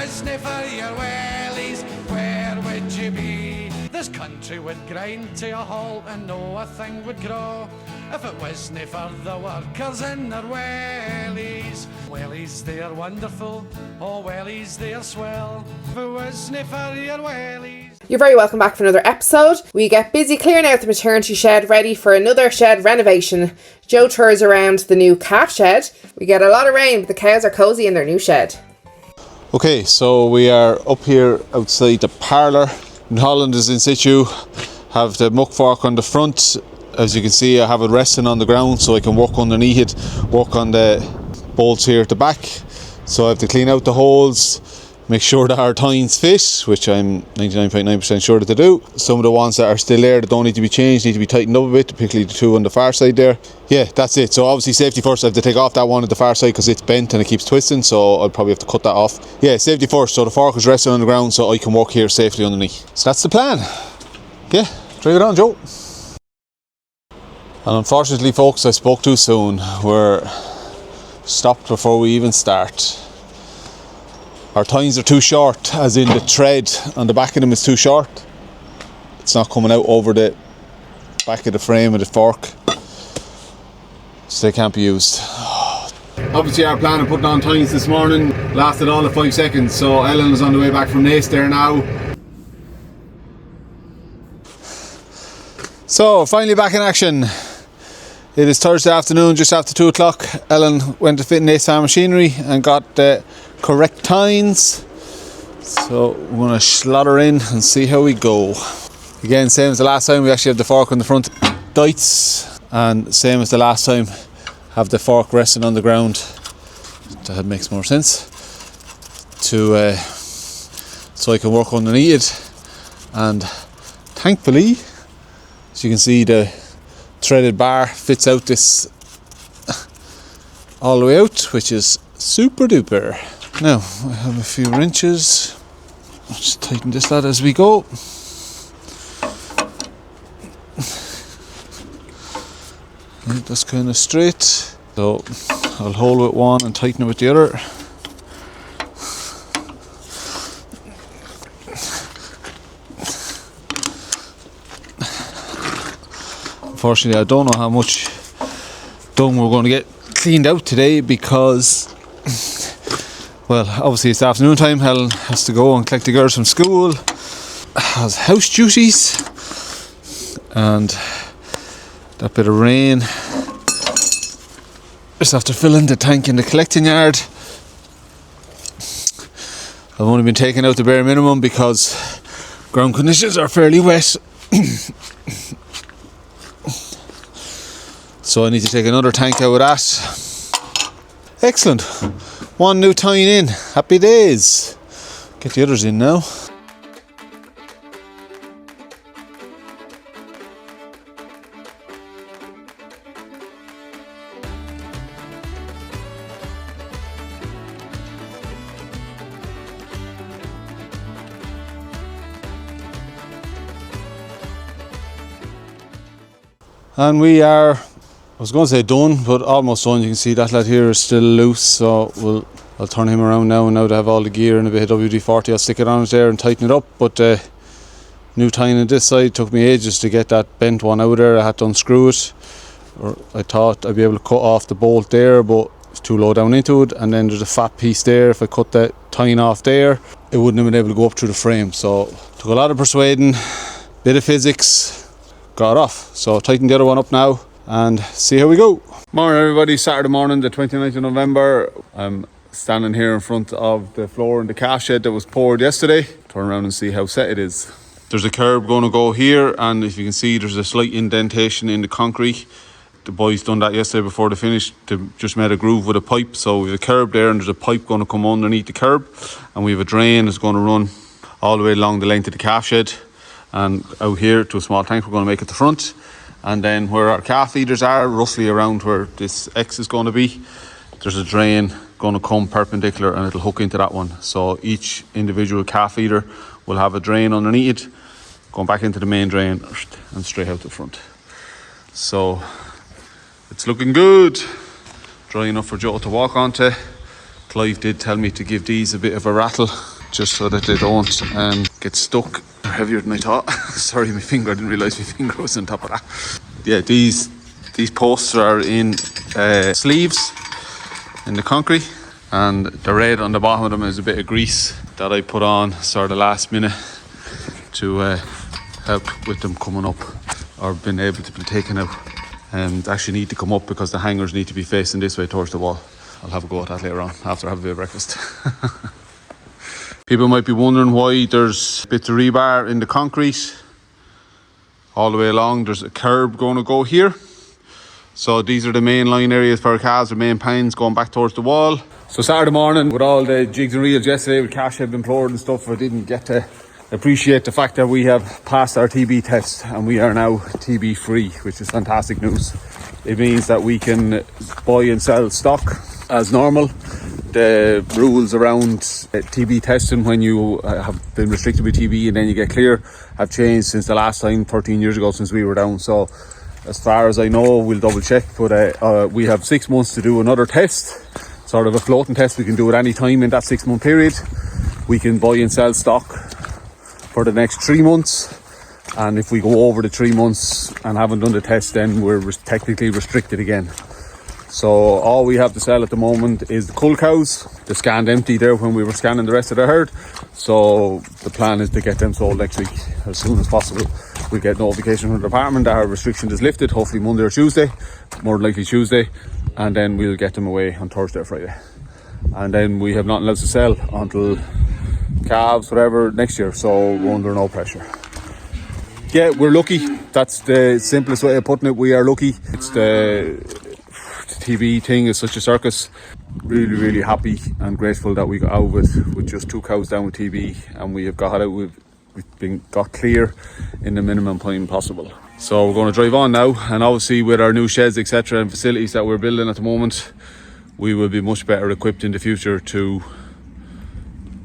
wasn't for your wellies, where would you be? This country would grind to a halt and no a thing would grow if it wasn't for the workers in their wellies. Wellies, they're wonderful, oh wellies, they're swell. If it wasn't for your wellies. You're very welcome back for another episode. We get busy clearing out the maternity shed, ready for another shed renovation. Joe tours around the new calf shed. We get a lot of rain, but the cows are cosy in their new shed. Okay, so we are up here outside the parlour. Holland is in situ. Have the muck fork on the front. As you can see, I have it resting on the ground so I can work underneath it, work on the bolts here at the back. So I have to clean out the holes, make sure that our tines fit, which I'm 99.9% sure that they do. Some of the ones that are still there that don't need to be changed need to be tightened up a bit, particularly the two on the far side there. Yeah, that's it. So obviously safety first. I have to take off that one at the far side because it's bent and it keeps twisting, so I'll probably have to cut that off. Yeah, safety first. So the fork is resting on the ground so I can work here safely underneath. So that's the plan. Yeah, drag it on, Joe. And unfortunately, folks, I spoke too soon. We're stopped before we even start. Our tines are too short, as in the thread on the back of them is too short. It's not coming out over the back of the frame of the fork, so they can't be used. Obviously our plan of putting on tines this morning lasted all of 5 seconds, so Ellen is on the way back from Nace there now. So finally back in action. It is Thursday afternoon, just after 2 o'clock. Ellen went to fit Nace Farm Machinery and got the correct tines. So we're going to slaughter in and see how we go. Again, same as the last time, we actually have the fork on the front dites, and same as the last time, have the fork resting on the ground. That makes more sense. So I can work underneath it, and thankfully, as you can see, the threaded bar fits out this all the way out, which is super duper. Now I have a few wrenches. I'll just tighten this lad as we go. Okay, that's kind of straight, so I'll hold with one and tighten it with the other. Unfortunately, I don't know how much dung we're going to get cleaned out today because, well, obviously it's afternoon time. Helen has to go and collect the girls from school, has house duties, and that bit of rain. Just after filling the tank in the collecting yard. I've only been taking out the bare minimum because ground conditions are fairly wet. So I need to take another tank out of that. Excellent. One new tine in. Happy days. Get the others in now. And we are, I was going to say done, but almost done. You can see that lad here is still loose, so I'll turn him around now. And now to have all the gear and a bit of WD-40, I'll stick it on it there and tighten it up. But new tine on this side took me ages to get that bent one out of there. I had to unscrew it. Or I thought I'd be able to cut off the bolt there, but it's too low down into it. And then there's a fat piece there. If I cut that tine off there, it wouldn't have been able to go up through the frame. So took a lot of persuading, bit of physics. Got it off, so tighten the other one up now and see how we go. Morning everybody, Saturday morning the 29th of November. I'm standing here in front of the floor in the calf shed that was poured yesterday. Turn around and see how set it is. There's a curb going to go here, and if you can see there's a slight indentation in the concrete. The boys done that yesterday before they finished. They just made a groove with a pipe, so we have a curb there and there's a pipe going to come underneath the curb, and we have a drain that's going to run all the way along the length of the calf shed. And out here to a small tank we're going to make at the front, and then where our calf feeders are, roughly around where this X is going to be, there's a drain going to come perpendicular and it'll hook into that one. So each individual calf feeder will have a drain underneath it going back into the main drain and straight out the front. So it's looking good, dry enough for Joe to walk onto. Clive did tell me to give these a bit of a rattle. just so that they don't get stuck. They're heavier than I thought. Sorry, my finger, I didn't realise my finger was on top of that. Yeah, these posts are in sleeves in the concrete, and the red on the bottom of them is a bit of grease that I put on sort of last minute to help with them coming up or being able to be taken out. And actually need to come up because the hangers need to be facing this way towards the wall. I'll have a go at that later on after I have a bit of breakfast. People might be wondering why there's bits of rebar in the concrete all the way along. There's a curb going to go here. So these are the main line areas for our calves, the main pines going back towards the wall. So Saturday morning with all the jigs and reels yesterday with cash had been poured and stuff, I didn't get to appreciate the fact that we have passed our TB test and we are now TB free, which is fantastic news. It means that we can buy and sell stock as normal. The rules around TB testing when you have been restricted with TB and then you get clear have changed since the last time 13 years ago since we were down. So as far as I know, we'll double check, but we have 6 months to do another test, sort of a floating test. We can do it any time in that 6 month period. We can buy and sell stock for the next 3 months, and if we go over the 3 months and haven't done the test, then we're technically restricted again. So all we have to sell at the moment is the cull cows. They're scanned empty there when we were scanning the rest of the herd, so the plan is to get them sold next week as soon as possible. We get notification from the department that our restriction is lifted, hopefully Monday or Tuesday, more likely Tuesday, and then we'll get them away on Thursday or Friday, and then we have nothing else to sell until calves, whatever, next year. So we're under no pressure. Yeah, we're lucky. That's the simplest way of putting it. We are lucky. It's the TB thing is such a circus. Really happy and grateful that we got out with just 2 cows down with TB, and we have got out. We've got clear in the minimum time possible. So we're going to drive on now, and obviously with our new sheds, etc., and facilities that we're building at the moment, we will be much better equipped in the future to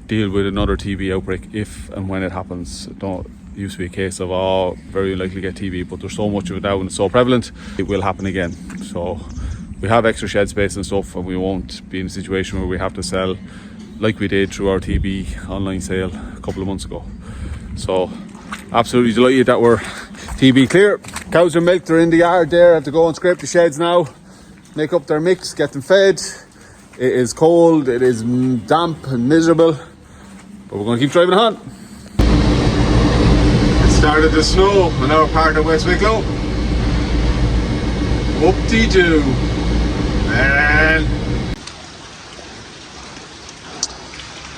deal with another TB outbreak if and when it happens. It used to be a case of very likely get TB, but there's so much of it now and it's so prevalent, it will happen again. So we have extra shed space and stuff, and we won't be in a situation where we have to sell like we did through our TB online sale a couple of months ago. So absolutely delighted that we're TB clear. Cows are milked, they're in the yard there. I have to go and scrape the sheds now, make up their mix, get them fed. It is cold, it is damp and miserable, but we're going to keep driving on. It started to snow in our part of West Wicklow. Whoop-de-doo. Man.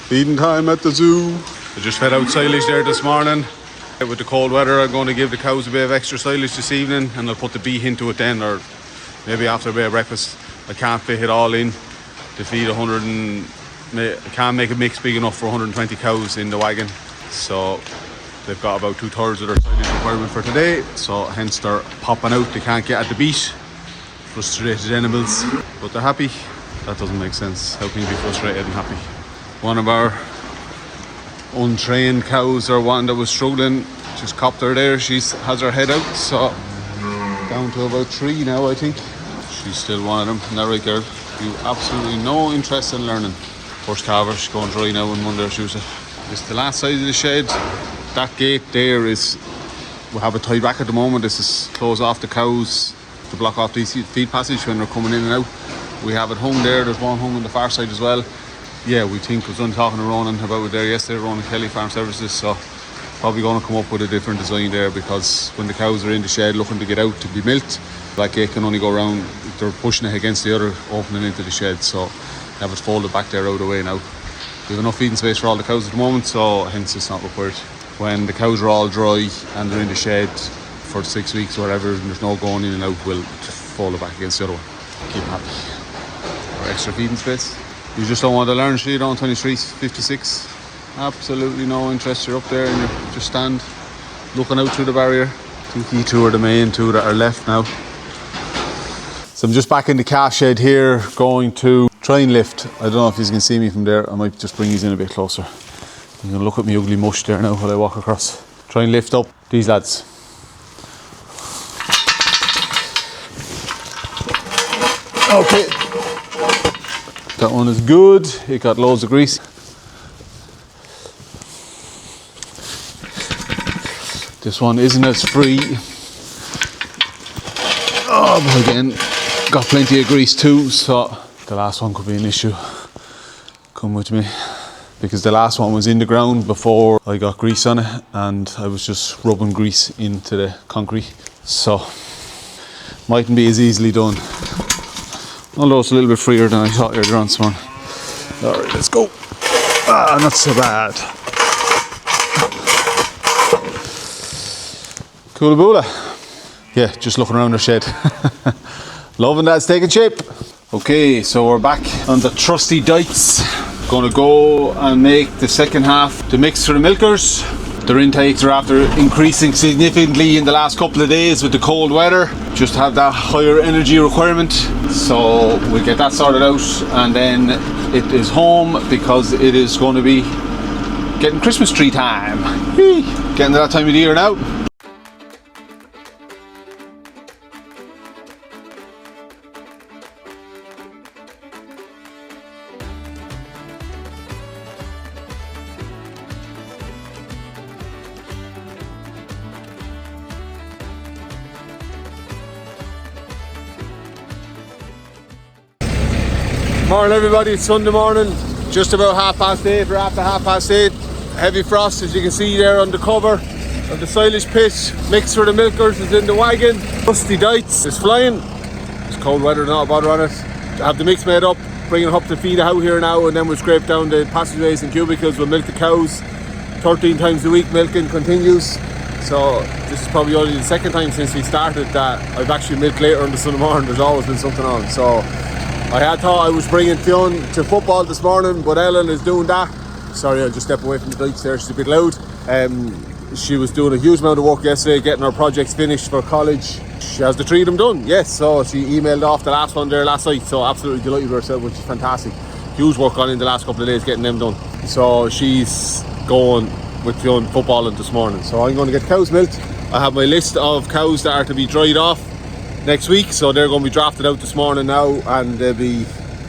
Feeding time at the zoo. I just fed out silage there this morning. With the cold weather, I'm going to give the cows a bit of extra silage this evening, and I'll put the beef into it then, or maybe after a bit of breakfast. I can't fit it all in to feed I can't make a mix big enough for 120 cows in the wagon. So they've got about 2/3 of their silage requirement for today, so hence they're popping out. They can't get at the beat. Frustrated animals, but they're happy. That doesn't make sense. How can you be frustrated and happy? One of our untrained cows, or one that was struggling, just copped her there. She has her head out, so down to about 3 now, I think. She's still one of them. Isn't that right, girl? You absolutely no interest in learning. First calver, she's going dry now on Monday or Tuesday. This is the last side of the shed. That gate there is, we have it tied back at the moment. This is close off the cows to block off the feed passage when they're coming in and out. We have it hung there. There's one hung on the far side as well. Yeah, we think, I was only talking to Ronan about it there yesterday, Ronan Kelly Farm Services, so probably going to come up with a different design there, because when the cows are in the shed looking to get out to be milked, that gate can only go around, they're pushing it against the other opening into the shed, so have it folded back there out of the way now. We have enough feeding space for all the cows at the moment, so hence it's not required. When the cows are all dry and they're in the shed for 6 weeks or whatever, and there's no going in and out, we'll just fold it back against the other one. Keep them happy. Our extra feeding space. You just don't want to learn, you don't, 23, 56. Absolutely no interest. You're up there and you just stand looking out through the barrier. I think two are the main 2 that are left now. So I'm just back in the calf shed here, going to try and lift. I don't know if you can see me from there. I might just bring these in a bit closer. I'm going to look at my ugly mush there now while I walk across. Try and lift up these lads. Okay. That one is good. It got loads of grease. This one isn't as free. Oh, but again, got plenty of grease too, so the last one could be an issue. Come with me. Because the last one was in the ground before I got grease on it, and I was just rubbing grease into the concrete. So, mightn't be as easily done. Although it's a little bit freer than I thought earlier on this morning. Alright, let's go. Ah, not so bad. Coolaboola. Yeah, just looking around the shed. Loving that it's taking shape. Okay, so we're back on the trusty dites. Gonna go and make the second half the mix for the milkers. Their intakes are after increasing significantly in the last couple of days with the cold weather. Just have that higher energy requirement. So we'll get that sorted out, and then it is home because it is going to be getting Christmas tree time. Whee! Getting to that time of the year now. Morning everybody, it's Sunday morning, just about 8:30 or after 8:30. Heavy frost, as you can see there on the cover of the silage pit. Mix for the milkers is in the wagon. Rusty dites is flying. It's cold weather, not a bother on it. Have the mix made up, bring it up to feed out here now, and then we'll scrape down the passageways and cubicles. We'll milk the cows 13 times a week, milking continues. So this is probably only the second time since we started that I've actually milked later on the Sunday morning. There's always been something on. So I had thought I was bringing Fionn to football this morning, but Ellen is doing that. Sorry, I'll just step away from the lights there, she's a bit loud. She was doing a huge amount of work yesterday, getting her projects finished for college. She has the 3 of them done, yes, so she emailed off the last one there last night, so absolutely delighted with herself, which is fantastic. Huge work on in the last couple of days getting them done. So she's going with Fionn footballing this morning. So I'm going to get cows milked. I have my list of cows that are to be dried off next week, so they're going to be drafted out this morning now, and they'll be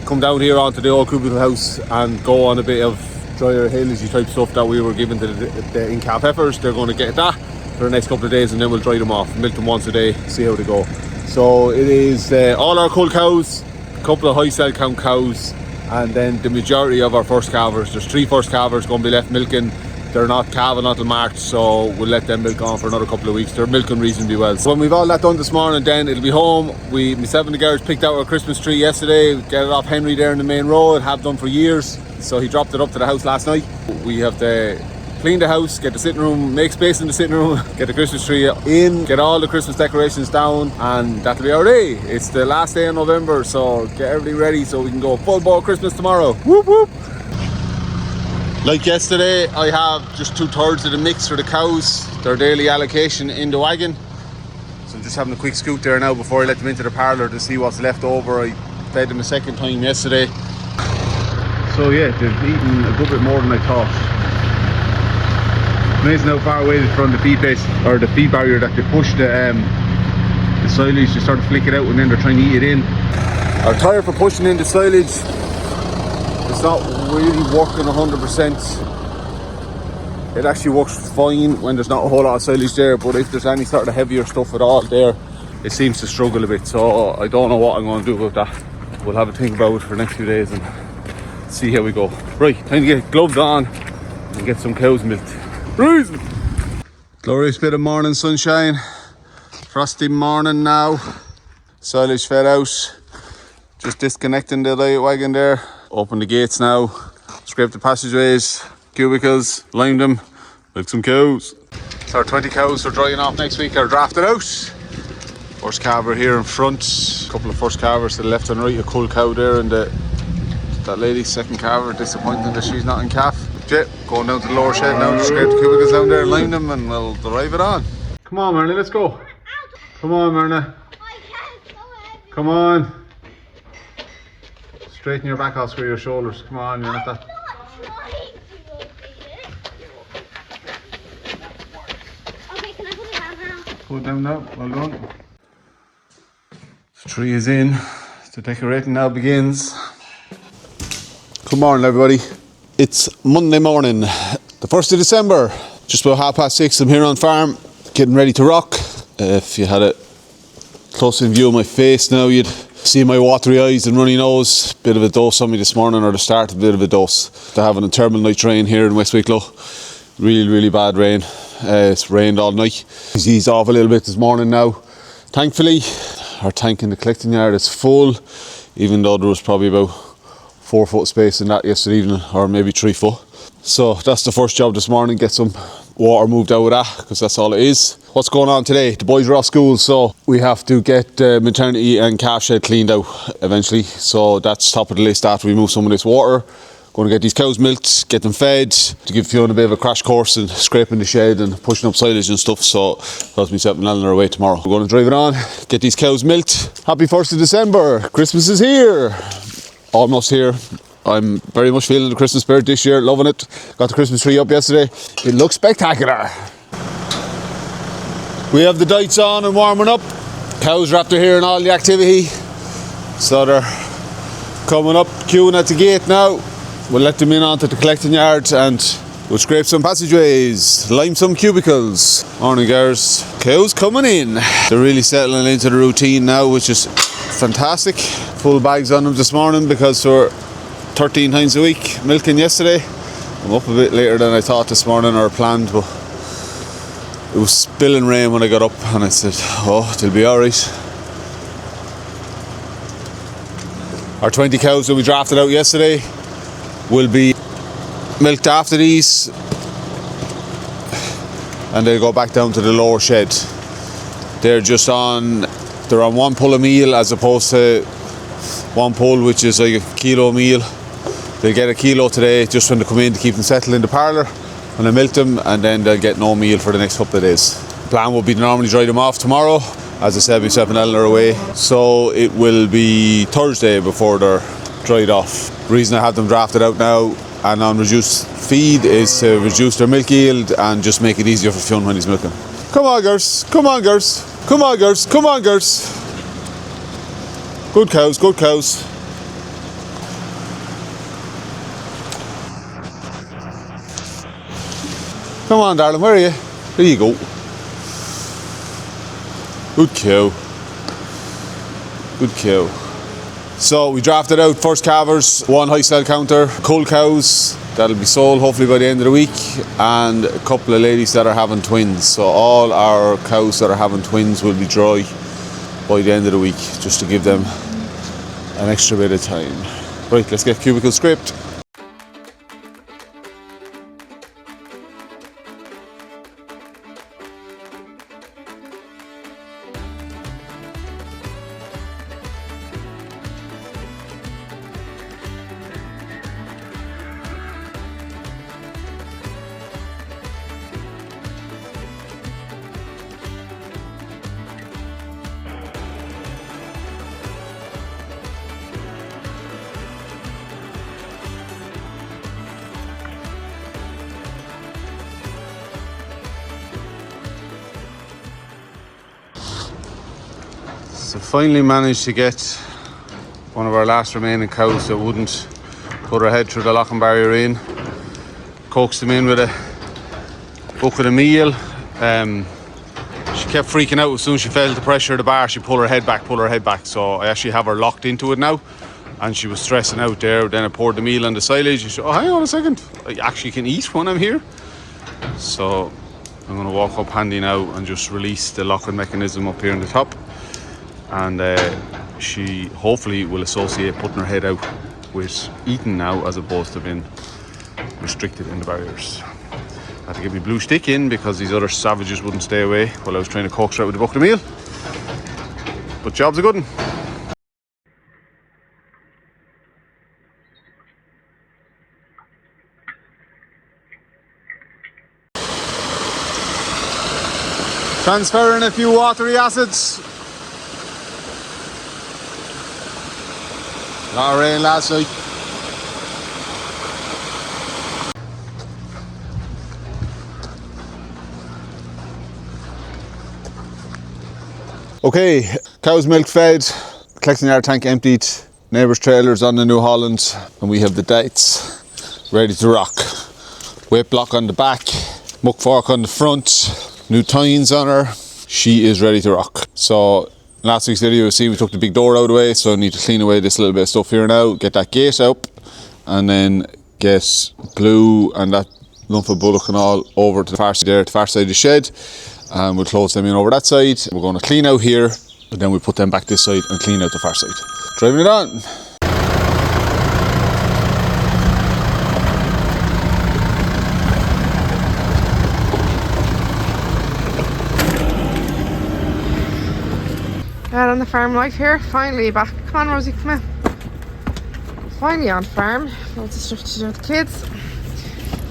come down here onto the old cubicle house and go on a bit of drier haylagey type stuff that we were given to the in-calf heifers. They're going to get that for the next couple of days, and then we'll dry them off, milk them once a day, see how they go. So it is all our cull cows, a couple of high cell count cows, and then the majority of our first calvers. There's 3 first calvers going to be left milking. They're not calving until March, so we'll let them milk on for another couple of weeks. They're milking reasonably well. So when we've all that done this morning, then it'll be home. Myself and the girls picked out our Christmas tree yesterday, get it off Henry there in the main road, have done for years. So he dropped it up to the house last night. We have to clean the house, get the sitting room, make space in the sitting room, get the Christmas tree in, get all the Christmas decorations down, and that'll be our day. It's the last day of November, so get everything ready so we can go full ball Christmas tomorrow. Whoop whoop! Like yesterday, I have just 2/3 of the mix for the cows, their daily allocation in the wagon. So I'm just having a quick scoot there now before I let them into the parlour to see what's left over. I fed them a second time yesterday. So yeah, they've eaten a good bit more than I thought. Amazing how far away from the feed base, or the feed barrier, that they push the silage. They start to flick it out and then they're trying to eat it in. Our tyre for pushing in the silage, it's not really working 100%. It actually works fine when there's not a whole lot of silage there, but if there's any sort of heavier stuff at all there, it seems to struggle a bit. So I don't know what I'm going to do about that. We'll have a think about it for the next few days and see how we go. Right, time to get gloves on and get some cows milked. Right. Glorious bit of morning sunshine. Frosty morning now. Silage fed out. Just disconnecting the light wagon there. Open the gates now. Scrape the passageways, cubicles, lime them, milk some cows. So our 20 cows are drying off next week are drafted out. First calver here in front. A couple of first calvers to the left and right. A cull cow there, and that lady's second calver. Disappointing that she's not in calf. Yeah, going down to the lower shed now, just scrape the cubicles down there, line them, and we'll drive it on. Come on, Myrna, let's go. Come on, Myrna. Come on. Straighten your back, I'll screw your shoulders. Come on, you're not that. Okay, can I put it down now? Put it down now, well done. The tree is in. The decorating now begins. Good morning, everybody. It's Monday morning, the 1st of December, just about 6:30. I'm here on farm. getting ready to rock. If you had a close-in view of my face now, you'd see my watery eyes and runny nose. Bit of a dose on me this morning, or the start of a bit of a dose. They're having a terrible night rain here in West Wicklow. Really, really bad rain. It's rained all night. It's eased off a little bit this morning now. Thankfully, our tank in the collecting yard is full, even though there was probably about 4 foot space in that yesterday evening, or maybe 3 foot. So that's the first job this morning, get some water moved out of that, because that's all it is. What's going on today? The boys are off school, so we have to get maternity and calf shed cleaned out eventually. So that's top of the list after we move some of this water. Going to get these cows milked, get them fed, to give Fiona a bit of a crash course in scraping the shed and pushing up silage and stuff. So that's myself and Ellen are away tomorrow. We're going to drive it on, get these cows milked. Happy 1st of December. Christmas is here. Almost here. I'm very much feeling the Christmas spirit this year, loving it. Got the Christmas tree up yesterday. It looks spectacular. We have the lights on and warming up. Cows are after hearing all the activity. So they're coming up, queuing at the gate now. We'll let them in onto the collecting yard and we'll scrape some passageways, lime some cubicles. Morning, girls. Cows coming in. They're really settling into the routine now, which is fantastic. Full bags on them this morning because we're 13 times a week milking yesterday. I'm up a bit later than I thought this morning or planned, but it was spilling rain when I got up and I said, oh, they'll be alright. Our 20 cows that we drafted out yesterday will be milked after these and they'll go back down to the lower shed. They're on 1 pull of meal as opposed to 1 pull, which is like a kilo meal. They'll get a kilo today just when they come in to keep them settled in the parlour when I milk them, and then they'll get no meal for the next couple of days. The plan will be to normally dry them off tomorrow. As I said, myself and Ellen are away, so it will be Thursday before they're dried off. The reason I have them drafted out now and on reduced feed is to reduce their milk yield and just make it easier for Fionn when he's milking. Come on, girls. Come on, girls. Come on, girls. Come on, girls. Good cows, good cows. Come on, darling, where are you? There you go. Good cow. Good cow. So we drafted out first calvers, 1 high cell counter, cull cows that'll be sold hopefully by the end of the week, and a couple of ladies that are having twins. So all our cows that are having twins will be dry by the end of the week, just to give them an extra bit of time. Right, let's get cubicles scraped. So finally managed to get one of our last remaining cows that wouldn't put her head through the locking barrier in. Coaxed them in with a bucket of meal. She kept freaking out as soon as she felt the pressure of the bar. She pulled her head back. So I actually have her locked into it now, and she was stressing out there. Then I poured the meal on the silage. She said, oh, hang on a second, I actually can eat when I'm here. So I'm going to walk up handy now and just release the locking mechanism up here in the top. And she hopefully will associate putting her head out with eating now, as opposed to being restricted in the barriers. I had to get my blue stick in because these other savages wouldn't stay away while I was trying to coax her out with the bucket of meal. But job's a good one. Transferring a few watery acids. A lot of rain last night. Okay, cows milk fed, collecting yard tank emptied, neighbours' trailers on the New Holland, and we have the dates ready to rock. Weight block on the back, muck fork on the front, new tines on her. She is ready to rock. So last week's video, you see we took the big door out of the way, so I need to clean away this little bit of stuff here now, get that gate up, and then get glue and that lump of bullock and all over to the far side there, the far side of the shed, and we'll close them in over that side. We're going to clean out here, and then we put them back this side and clean out the far side. Driving it on. Out on the farm life here, finally back. Come on, Rosie, come in. Finally on farm. Lots of stuff to do with the kids.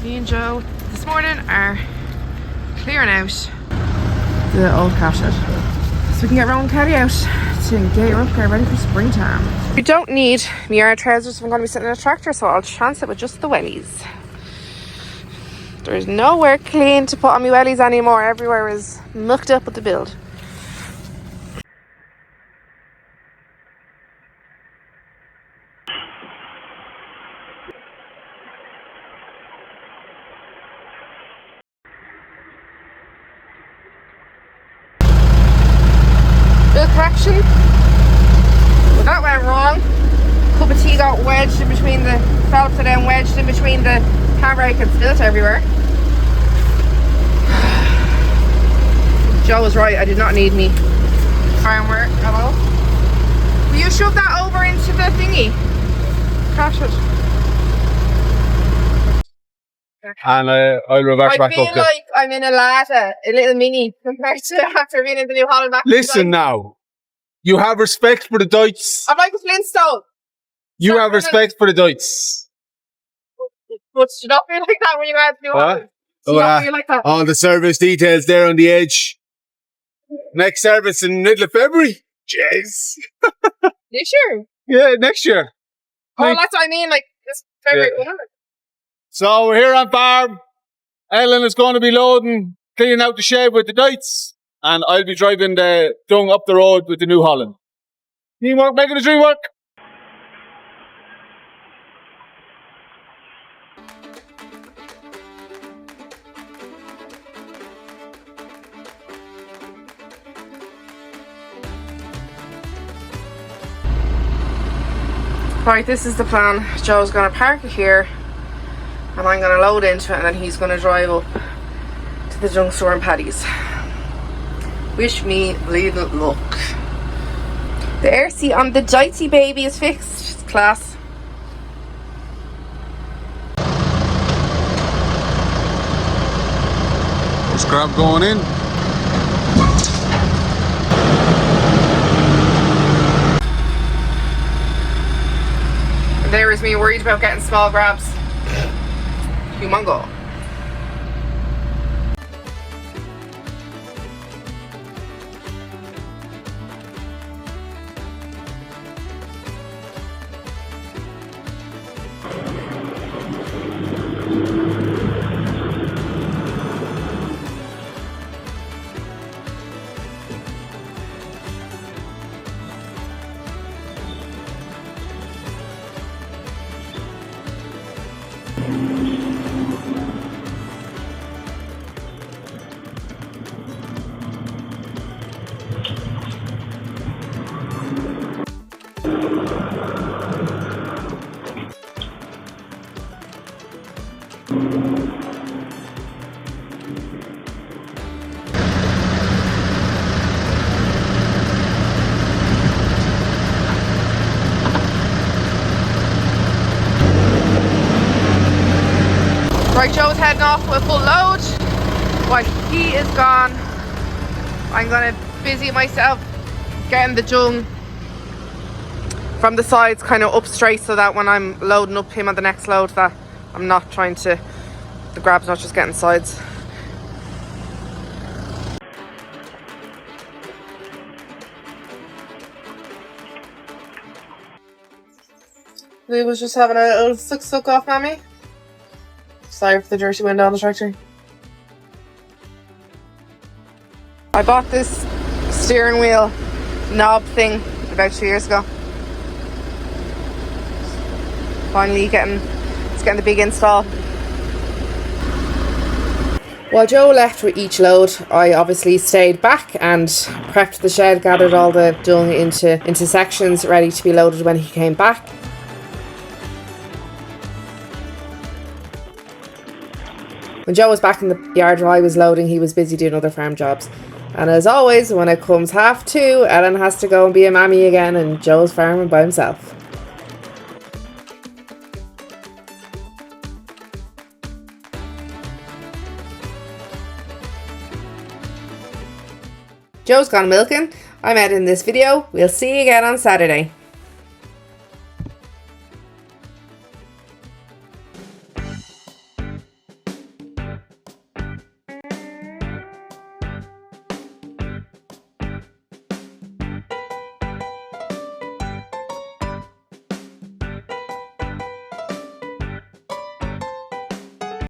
Me and Joe this morning are clearing out the old calf shed, so we can get Rowan Caddy out to get her up, get ready for springtime. We don't need my yard trousers if I'm going to be sitting in a tractor, so I'll chance it with just the wellies. There's nowhere clean to put on my wellies anymore. Everywhere is mucked up with the build. Correction. Well, that went wrong. Cup of tea got wedged in between the Phelps and then wedged in between the handbrake and spilt everywhere. Joe was right, I did not need me farm work at all. Will you shove that over into the thingy? Crash it. And I'll reverse back up. I feel like I'm in a Lada, a little mini, compared to after being in the New Holland back. Listen now. You have respect for the Deutz. I'm like a Flintstone. You have respect for the Deutz. But should not feel like that when you go out to New Holland. Should not feel like that. All the service details there on the edge. Next service in middle of February. Jeez. This year? Yeah, next year. Oh, that's what I mean, like this February. Yeah. So we're here on farm. Ellen is going to be loading, cleaning out the shed with the Deutz. And I'll be driving the dung up the road with the New Holland. Teamwork making the dream work. Right, this is the plan. Joe's going to park it here and I'm going to load into it, and then he's going to drive up to the junk store in Paddy's. Wish me little luck. The air seat on the Joyty baby is fixed. It's class. Scrap going in. And there is me worried about getting small grabs. Humongo. Right, Joe's heading off with full load. While he is gone, I'm gonna busy myself getting the dung from the sides kind of up straight, so that when I'm loading up him on the next load, that I'm not trying to, the grab's not just getting sides. Lou was just having a little suck off, Mammy. Sorry for the dirty window on the tractor. I bought this steering wheel knob thing about 2 years ago. Finally getting the big install. While Joe left with each load, I obviously stayed back and prepped the shed, gathered all the dung into sections ready to be loaded when he came back. When Joe was back in the yard while I was loading, he was busy doing other farm jobs. And as always, when it comes 2:30, Ellen has to go and be a mammy again, and Joe's farming by himself. Joe's gone milking. I'm editing this video. We'll see you again on Saturday.